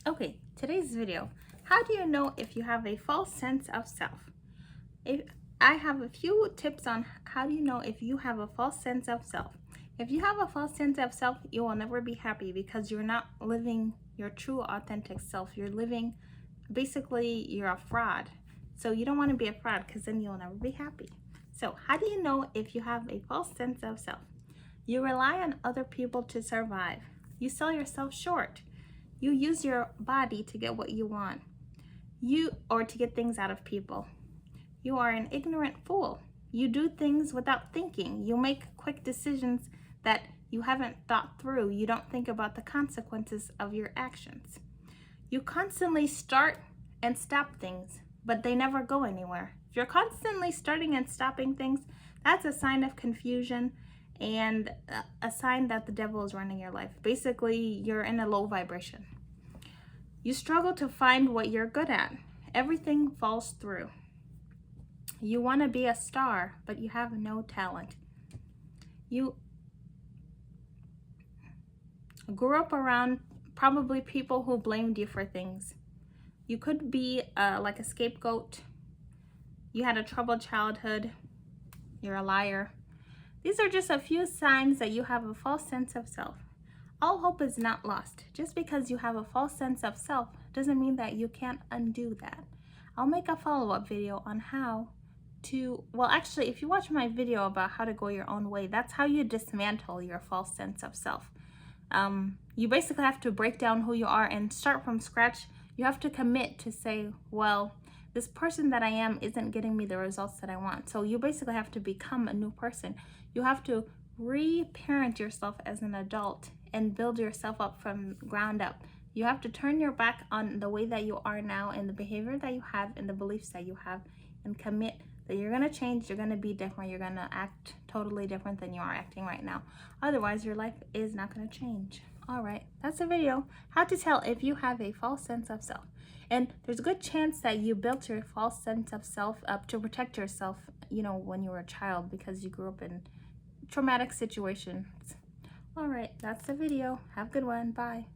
Okay, today's video. How do you know if you have a false sense of self? If I have a few tips on how do you know if you have a false sense of self. If you have a false sense of self, you will never be happy because you're not living your true authentic self. You're living, basically, you're a fraud. So you don't want to be a fraud because then you'll never be happy. So how do you know if you have a false sense of self? You rely on other people to survive. You sell yourself short. You use your body to get what you want. Or to get things out of people. You are an ignorant fool. You do things without thinking. You make quick decisions that you haven't thought through. You don't think about the consequences of your actions. You constantly start and stop things, but they never go anywhere. If you're constantly starting and stopping things, that's a sign of confusion and a sign that the devil is running your life. Basically, you're in a low vibration. You struggle to find what you're good at. Everything falls through. You want to be a star, but you have no talent. You grew up around probably people who blamed you for things. You could be like a scapegoat. You had a troubled childhood. You're a liar. These are just a few signs that you have a false sense of self. All hope is not lost. Just because you have a false sense of self doesn't mean that you can't undo that. I'll make a follow-up video on how to, well, actually, if you watch my video about how to go your own way, that's how you dismantle your false sense of self. You basically have to break down who you are and start from scratch. You have to commit to say, well, this person that I am isn't getting me the results that I want. So you basically have to become a new person. You have to re-parent yourself as an adult and build yourself up from ground up. You have to turn your back on the way that you are now and the behavior that you have and the beliefs that you have and commit that you're going to change, you're going to be different, you're going to act totally different than you are acting right now. Otherwise, your life is not going to change. All right, that's the video. How to tell if you have a false sense of self. And there's a good chance that you built your false sense of self up to protect yourself, when you were a child because you grew up in traumatic situations. All right, that's the video. Have a good one. Bye.